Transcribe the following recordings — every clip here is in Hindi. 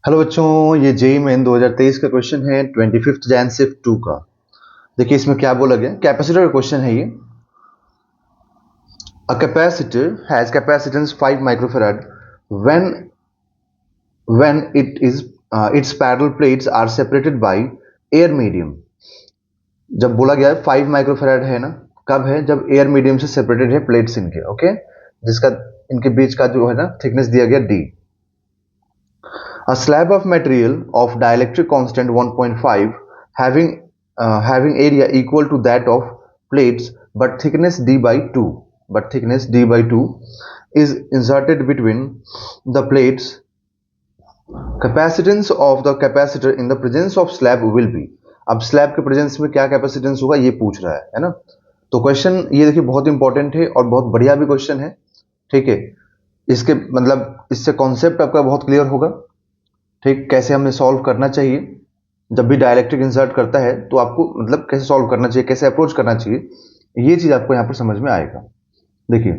हेलो बच्चों, ये जेई मेन 2023 का क्वेश्चन है 25 जैन शिफ्ट 2 का। देखिए इसमें क्या बोला गया, कैपेसिटर का क्वेश्चन है ये। A capacitor has capacitance 5 microfarad when when its parallel plates are separated by air medium. जब बोला गया है 5 माइक्रोफैराड है ना, कब है? जब एयर मीडियम से सेपरेटेड है प्लेट्स इनके, ओके, जिसका इनके बीच का जो है ना थिकनेस दिया गया D. A slab of material of dielectric constant 1.5 having area equal to that of plates but thickness d by 2 is inserted between the plates. Capacitance of the capacitor in the presence of slab will be. अब स्लैब के प्रेजेंस में क्या कैपेसिटेंस होगा ये पूछ रहा है ना। तो क्वेश्चन ये देखिए बहुत इंपॉर्टेंट है और बहुत बढ़िया भी क्वेश्चन है। ठीक है, इसके मतलब इससे कॉन्सेप्ट आपका बहुत क्लियर होगा। ठीक, कैसे हमें सॉल्व करना चाहिए जब भी डायलैक्ट्रिक इंसर्ट करता है तो आपको मतलब कैसे सॉल्व करना चाहिए, कैसे अप्रोच करना चाहिए, ये चीज आपको यहाँ पर समझ में आएगा। देखिए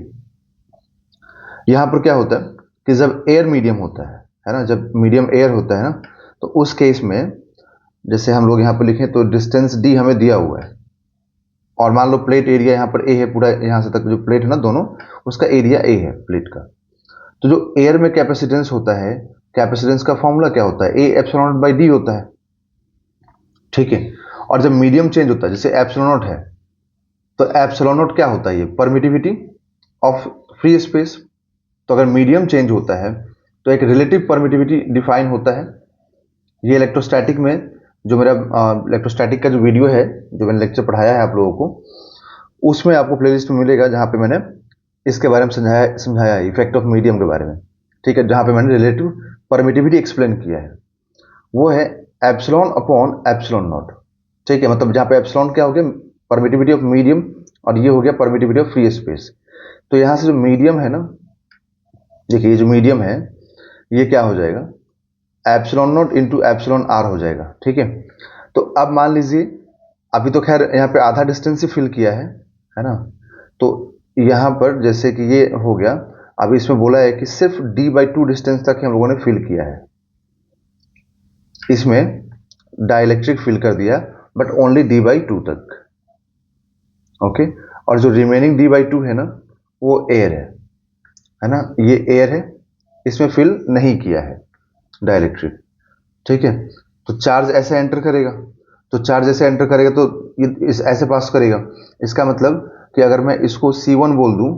यहाँ पर क्या होता है कि जब एयर मीडियम होता है ना, जब मीडियम एयर होता है ना, तो उस केस में जैसे हम लोग यहाँ पर लिखें तो डिस्टेंस डी हमें दिया हुआ है और मान लो प्लेट एरिया यहाँ पर ए है, पूरा यहाँ से तक जो प्लेट है ना दोनों, उसका एरिया ए है प्लेट का। तो जो एयर में कैपेसिटेंस होता है, कैपेसिटेंस का फॉर्मूला क्या होता है? A epsilon not by D होता है। ठीक है, और जब मीडियम चेंज होता है जैसे एप्सिलॉन नॉट है, तो एप्सिलॉन नॉट क्या होता है? ये परमिटिविटी ऑफ फ्री स्पेस। तो अगर मीडियम चेंज होता है तो एक रिलेटिव परमिटिविटी डिफाइन होता है। ये इलेक्ट्रोस्टैटिक में जो मेरा इलेक्ट्रोस्टैटिक का जो वीडियो है, जो मैंने लेक्चर पढ़ाया है आप लोगों को, उसमें आपको प्लेलिस्ट में मिलेगा जहाँ पे मैंने इसके बारे में समझाया है, इफेक्ट ऑफ मीडियम के बारे में। ठीक है, जहाँ पे मैंने रिलेटिव परमिटिविटी एक्सप्लेन किया है, वो है एप्सिलॉन अपॉन एप्सिलॉन नॉट। ठीक है, मतलब जहाँ पे एप्सिलॉन क्या हो गया? परमिटिविटी ऑफ मीडियम, और ये हो गया परमिटिविटी ऑफ फ्री स्पेस। तो यहाँ से जो मीडियम है ना, देखिए ये जो मीडियम है ये क्या हो जाएगा? Epsilon not into epsilon r हो जाएगा। ठीक है, तो अब मान लीजिए अभी तो खैर यहाँ पे आधा डिस्टेंस ही फिल किया है ना, तो यहाँ पर जैसे कि ये हो गया, अभी इसमें बोला है कि सिर्फ d बाई 2 डिस्टेंस तक ही हम लोगों ने फिल किया है, इसमें डाइलेक्ट्रिक फिल कर दिया, बट ओनली d बाई 2 तक। ओके, और जो रिमेनिंग d बाई 2 है ना, वो एयर है ना, ये एयर है, इसमें फिल नहीं किया है डाइलेक्ट्रिक। ठीक है, तो चार्ज ऐसे एंटर करेगा, तो चार्ज ऐसे एंटर करेगा तो ये इस ऐसे पास करेगा। इसका मतलब कि अगर मैं इसको C1 बोल दूं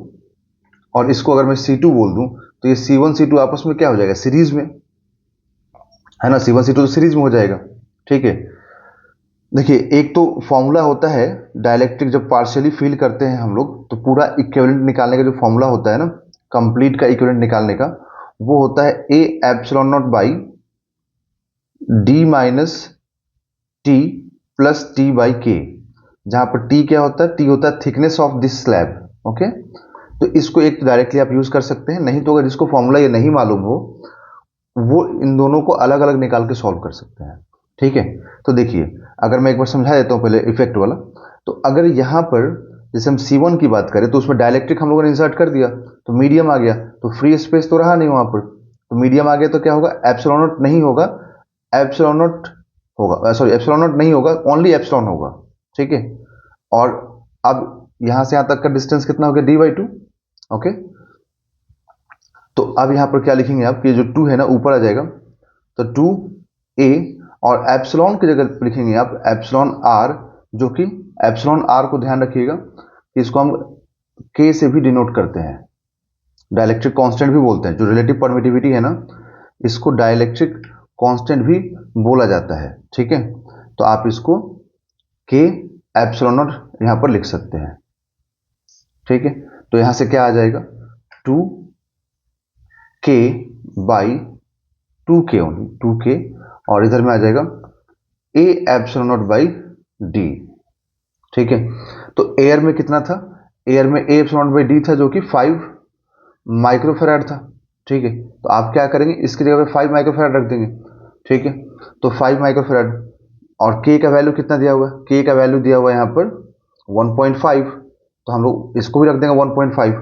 और इसको अगर मैं C2 बोल दूं, तो ये C1 C2 आपस में क्या हो जाएगा? सीरीज में, है ना, C1 C2 तो सीरीज में हो जाएगा। ठीक है, देखिए एक तो फॉर्मूला होता है डाइलेक्ट्रिक, जब पार्शियली फिल करते हैं हम लोग तो पूरा इक्विवेलेंट निकालने का जो फॉर्मूला होता है ना, कंप्लीट का इक्विवेलेंट निकालने का, वो होता है A epsilon not by D minus T plus T by के, जहां पर टी क्या होता है? टी होता है thickness of this slab. Okay, तो इसको एक डायरेक्टली आप यूज कर सकते हैं, नहीं तो अगर जिसको फॉर्मूला ये नहीं मालूम हो वो इन दोनों को अलग अलग निकाल के सॉल्व कर सकते हैं। ठीक है, तो देखिए अगर मैं एक बार समझा देता हूँ पहले इफेक्ट वाला, तो अगर यहाँ पर जैसे हम C1 की बात करें तो उसमें डायलेक्ट्रिक हम लोगों ने इंसर्ट कर दिया, तो मीडियम आ गया, तो फ्री स्पेस तो रहा नहीं वहां पर, तो मीडियम आ गया तो क्या होगा? एप्सिलॉन नॉट नहीं होगा, एप्सिलॉन नॉट होगा, सॉरी एप्सिलॉन नॉट नहीं होगा, ओनली एप्सिलॉन होगा। ठीक है, और अब यहां से यहां तक का डिस्टेंस कितना हो गया? d by 2। ओके, तो अब यहां पर क्या लिखेंगे आप कि जो 2 है ना ऊपर आ जाएगा, तो 2a, और एप्सिलॉन की जगह लिखेंगे आप एप्सिलॉन r, जो कि एप्सिलॉन r को ध्यान रखिएगा कि इसको हम k से भी डिनोट करते हैं, डाइलेक्ट्रिक कांस्टेंट भी बोलते हैं। जो रिलेटिव परमिटिविटी है ना, इसको डाइलेक्ट्रिक कांस्टेंट भी बोला जाता है। ठीक है, तो आप इसको k एप्सिलॉन नॉट यहां पर लिख सकते हैं। ठीक है, तो यहां से क्या आ जाएगा? 2k by 2k only 2k, और इधर में आ जाएगा a epsilon not by d। ठीक है, तो एयर में कितना था? एयर में a epsilon not by d था, जो कि 5 माइक्रोफैराड था। ठीक है, तो आप क्या करेंगे? इसकी जगह पे 5 माइक्रोफैराड रख देंगे। ठीक है, तो 5 माइक्रोफैराड, और k का वैल्यू कितना दिया हुआ है? k का वैल्यू दिया हुआ है यहाँ पर 1.5, तो हम लोग इसको भी रख देंगे 1.5,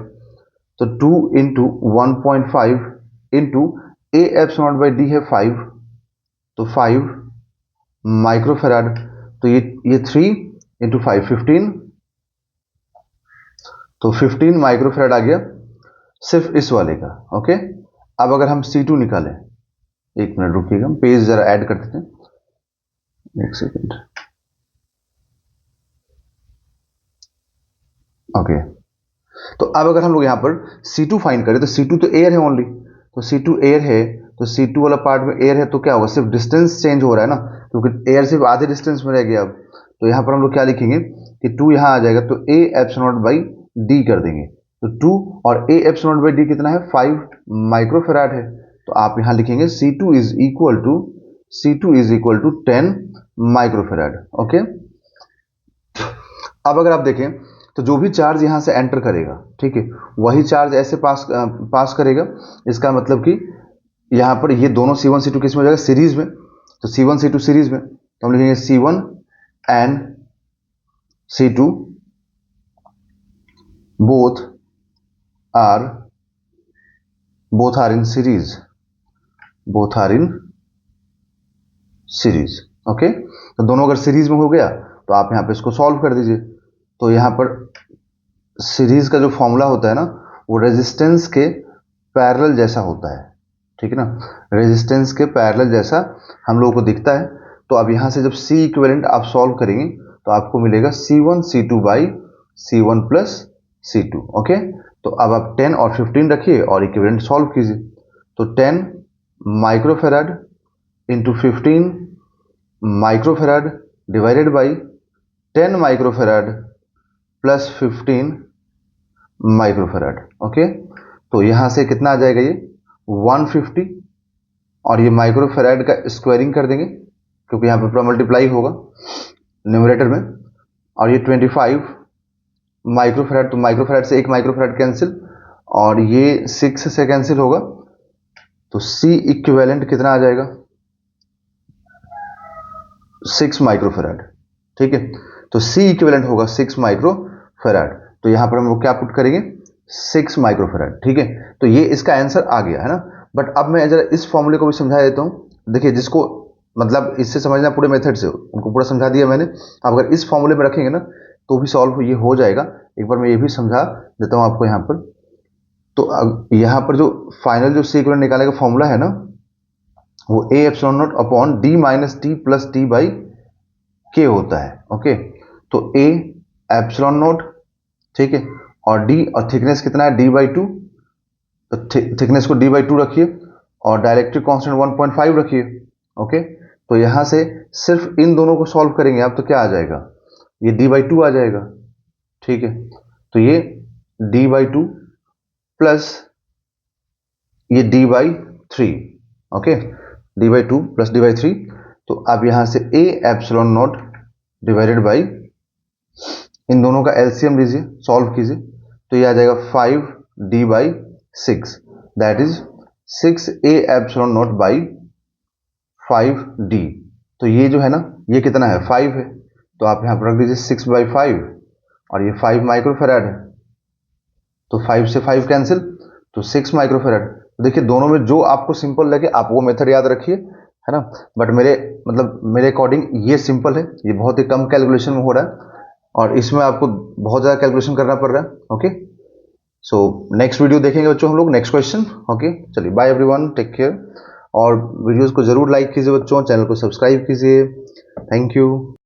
तो 2 into 1.5 into A epsilon not by D है 5, तो 5 माइक्रोफेराड, तो ये 3 इंटू 5 15, तो 15 माइक्रोफेराड आ गया सिर्फ इस वाले का। ओके, अब अगर हम C2 निकालें, एक मिनट रुकिएगा, हम पेज जरा ऐड करते थे, एक सेकेंड। ओके, तो अब अगर हम लोग यहाँ पर C2 फाइंड करें, तो C2 तो एयर है ओनली, तो C2 एयर है, तो C2 वाला पार्ट में एयर है, तो क्या होगा, सिर्फ डिस्टेंस चेंज हो रहा है ना, क्योंकि एयर सिर्फ आधे डिस्टेंस में रह गया अब। तो यहाँ पर हम लोग क्या लिखेंगे कि 2 यहाँ आ जाएगा, तो A epsilon not by D कर देंगे, तो 2 और A epsilon not by D कितना है, 5 माइक्रोफेराड है। तो आप यहाँ लिखेंगे C2 is equal to 10 microfarad. Okay, अब अगर आप देखें तो जो भी चार्ज यहाँ से एंटर करेगा, ठीक है, वही चार्ज ऐसे पास करेगा। इसका मतलब कि यहाँ पर ये दोनों C1 C2 किस में हो जाएगा, सीरीज में, तो C1 C2 सीरीज में, तो हम लिखेंगे C1 and C2 both are in series. Okay, तो दोनों अगर सीरीज में हो गया तो आप यहाँ पे इसको सॉल्व कर दीजिए। तो यहाँ पर सीरीज का जो फॉर्मूला होता है ना, वो रेजिस्टेंस के पैरेलल जैसा होता है, ठीक है ना, रेजिस्टेंस के पैरेलल जैसा हम लोगों को दिखता है। तो अब यहाँ से जब C इक्विवेलेंट आप सॉल्व करेंगे तो आपको मिलेगा C1 C2 by C1 plus C2। Okay, तो अब आप 10 और 15 रखिए और इक्विवेलेंट सॉल्व कीजिए। तो 10 microfarad into 15 microfarad divided by 10 microfarad plus 15 microfarad. Okay, तो यहाँ से कितना आ जाएगा, ये 150, और ये माइक्रोफेराड का स्क्वायरिंग कर देंगे क्योंकि यहाँ पर पूरा मल्टीप्लाई होगा न्यूमरेटर में, और ये 25 माइक्रोफेराड, तो माइक्रोफेराड से एक माइक्रोफेराड कैंसिल, और ये 6 से कैंसिल होगा, तो C इक्विवेलेंट कितना आ जाएगा, 6 माइक्रोफेराड। ठीक है, तो C इक्विवेलेंट होगा 6 माइक्रोफेराड। तो यहाँ पर हम लोग क्या पुट करेंगे, 6 माइक्रोफेराड। ठीक है, तो ये इसका आंसर आ गया है ना। बट अब मैं जरा इस फॉर्मूले को भी समझा देता हूँ। देखिए, जिसको मतलब इससे समझना पूरे मेथड से, उनको पूरा समझा दिया मैंने। अब अगर इस फॉर्मूले में रखेंगे ना तो भी सॉल्व ये हो जाएगा। एक बार मैं ये भी समझा देता हूँ आपको यहाँ पर। तो यहाँ पर जो फाइनल जो C इक्विवेलेंट निकालने का फॉर्मूला है ना, वो A epsilon not upon D minus T plus T by K होता है। ओके, तो A एप्सिलॉन नॉट, ठीक है, और D, और थिकनेस कितना है, D बाई 2, तो थिकनेस को D बाई 2 रखिए और डायरेक्ट्रिक कांस्टेंट 1.5 रखिए। ओके, तो यहाँ से सिर्फ इन दोनों को सॉल्व करेंगे आप, तो क्या आ जाएगा, ये D बाई 2 आ जाएगा। ठीक है, तो ये D बाई 2 प्लस ये D by 3। Okay, D by 2 plus D by 3। तो अब यहाँ से A epsilon not divided by, इन दोनों का एलसीएम लीजिए, सॉल्व कीजिए, तो ये आ जाएगा 5D by 6, that is 6A epsilon not by 5D। तो ये जो है ना, ये कितना है, 5 है, तो आप यहाँ पर रख दीजिए 6 बाई 5, और ये 5 माइक्रोफेराड है, तो 5 से 5 कैंसिल, तो 6 माइक्रोफेराड। देखिए, दोनों में जो आपको सिंपल लगे आप वो मेथड याद रखिए, है ना। बट मेरे अकॉर्डिंग ये सिंपल है, ये बहुत ही कम कैलकुलेशन में हो रहा है, और इसमें आपको बहुत ज़्यादा कैलकुलेशन करना पड़ रहा है। ओके, सो नेक्स्ट वीडियो देखेंगे बच्चों हम लोग, नेक्स्ट क्वेश्चन। ओके, चलिए, बाय एवरीवन, टेक केयर, और वीडियोस को जरूर लाइक कीजिए बच्चों, चैनल को सब्सक्राइब कीजिए। Thank you.